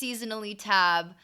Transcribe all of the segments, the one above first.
seasonally tab.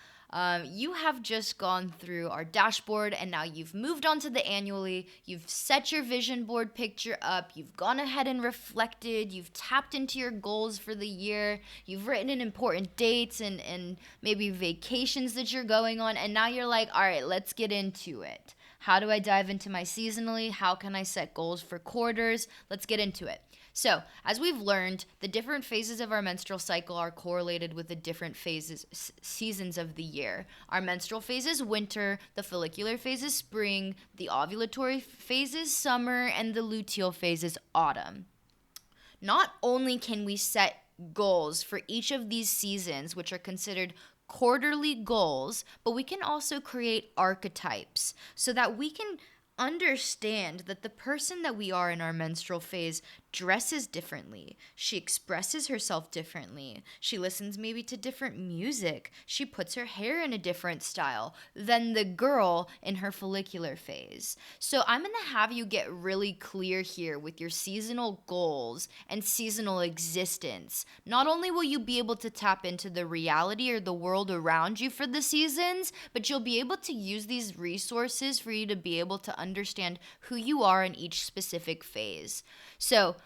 You have just gone through our dashboard and now you've moved on to the annually. You've set your vision board picture up. You've gone ahead and reflected. You've tapped into your goals for the year. You've written in important dates and maybe vacations that you're going on. And now you're like, all right, let's get into it. How do I dive into my seasonally? How can I set goals for quarters? Let's get into it. So, as we've learned, the different phases of our menstrual cycle are correlated with the different seasons of the year. Our menstrual phase is winter, the follicular phase is spring, the ovulatory phase is summer, and the luteal phase is autumn. Not only can we set goals for each of these seasons, which are considered quarterly goals, but we can also create archetypes so that we can understand that the person that we are in our menstrual phase dresses differently. She expresses herself differently. She listens maybe to different music. She puts her hair in a different style than the girl in her follicular phase. So I'm going to have you get really clear here with your seasonal goals and seasonal existence. Not only will you be able to tap into the reality or the world around you for the seasons, but you'll be able to use these resources for you to be able to understand who you are in each specific phase. So,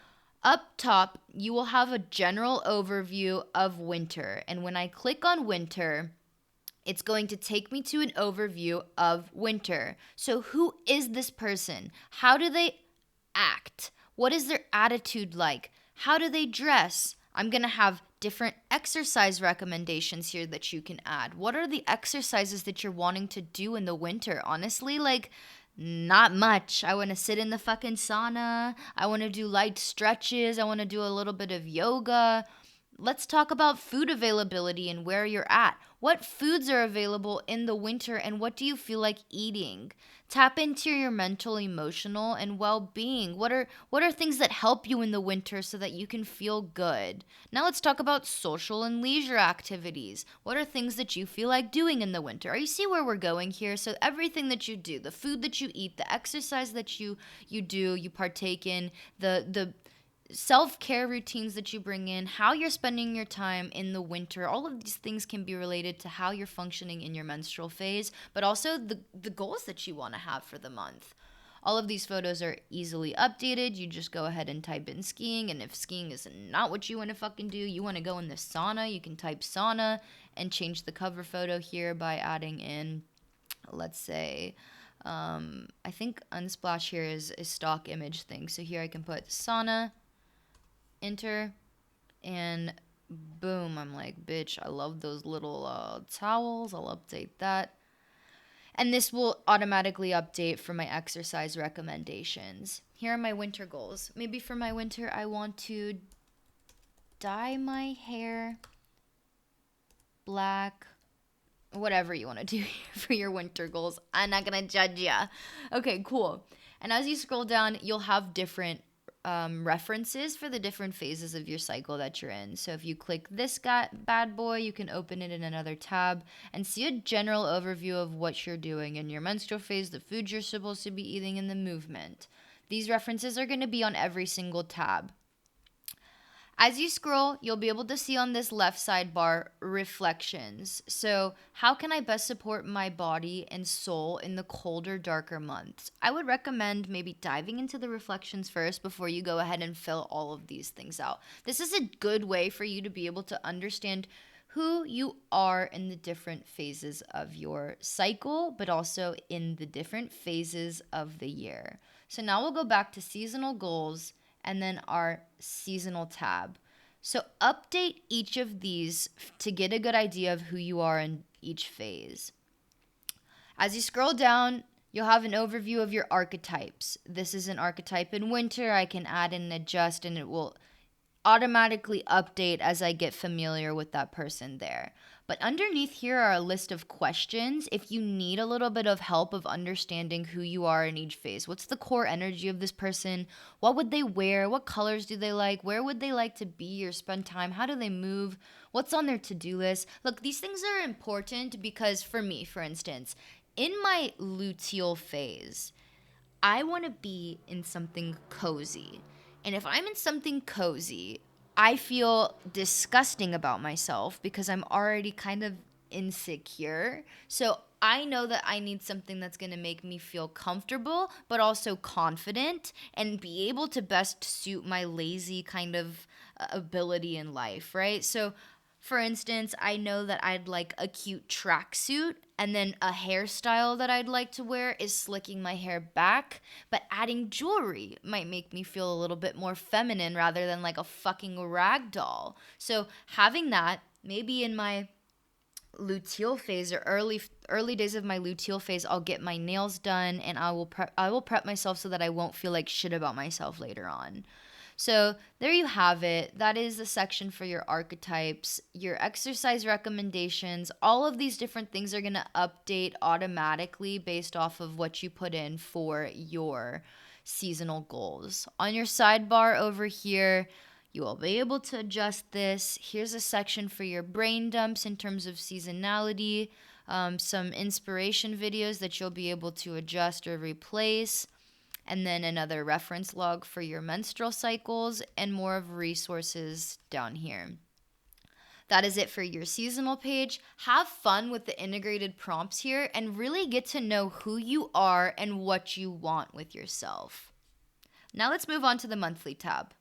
up top, you will have a general overview of winter. And when I click on winter, it's going to take me to an overview of winter. So, who is this person? How do they act? What is their attitude like? How do they dress? I'm going to have different exercise recommendations here that you can add. What are the exercises that you're wanting to do in the winter? Honestly, not much. I want to sit in the fucking sauna. I want to do light stretches. I want to do a little bit of yoga. Let's talk about food availability and where you're at. What foods are available in the winter and what do you feel like eating? Tap into your mental, emotional, and well-being. What are things that help you in the winter so that you can feel good? Now let's talk about social and leisure activities. What are things that you feel like doing in the winter? Are you see where we're going here? So everything that you do, the food that you eat, the exercise that you do, you partake in, the self-care routines that you bring in, how you're spending your time in the winter, all of these things can be related to how you're functioning in your menstrual phase, but also the goals that you want to have for the month. All of these photos are easily updated. You just go ahead and type in skiing, and if skiing is not what you want to fucking do, you want to go in the sauna, you can type sauna and change the cover photo here by adding in, let's say, I think Unsplash here is a stock image thing. So here I can put sauna, enter, and boom, I'm like, bitch, I love those little towels. I'll update that. And this will automatically update for my exercise recommendations. Here are my winter goals. Maybe for my winter, I want to dye my hair black, whatever you want to do for your winter goals. I'm not going to judge ya. Okay, cool. And as you scroll down, you'll have different references for the different phases of your cycle that you're in. So if you click this bad boy, you can open it in another tab and see a general overview of what you're doing in your menstrual phase, the foods you're supposed to be eating, and the movement. These references are going to be on every single tab. As you scroll, you'll be able to see on this left sidebar reflections. So, how can I best support my body and soul in the colder, darker months? I would recommend maybe diving into the reflections first before you go ahead and fill all of these things out. This is a good way for you to be able to understand who you are in the different phases of your cycle, but also in the different phases of the year. So now we'll go back to seasonal goals and then our seasonal tab. So update each of these to get a good idea of who you are in each phase. As you scroll down, you'll have an overview of your archetypes. This is an archetype in winter. I can add and adjust, and it will automatically update as I get familiar with that person there. But underneath here are a list of questions if you need a little bit of help of understanding who you are in each phase. What's the core energy of this person? What would they wear? What colors do they like? Where would they like to be or spend time? How do they move? What's on their to-do list? Look, these things are important because for me, for instance, in my luteal phase, I want to be in something cozy. And if I'm in something cozy, I feel disgusting about myself because I'm already kind of insecure. So I know that I need something that's going to make me feel comfortable, but also confident and be able to best suit my lazy kind of ability in life, right? So for instance, I know that I'd like a cute tracksuit, and then a hairstyle that I'd like to wear is slicking my hair back, but adding jewelry might make me feel a little bit more feminine rather than like a fucking rag doll. So having that, maybe in my luteal phase or early days of my luteal phase, I'll get my nails done and I will prep myself so that I won't feel like shit about myself later on. So there you have it. That is the section for your archetypes, your exercise recommendations. All of these different things are going to update automatically based off of what you put in for your seasonal goals. On your sidebar over here, you will be able to adjust this. Here's a section for your brain dumps in terms of seasonality, some inspiration videos that you'll be able to adjust or replace, and then another reference log for your menstrual cycles, and more of resources down here. That is it for your seasonal page. Have fun with the integrated prompts here and really get to know who you are and what you want with yourself. Now let's move on to the monthly tab.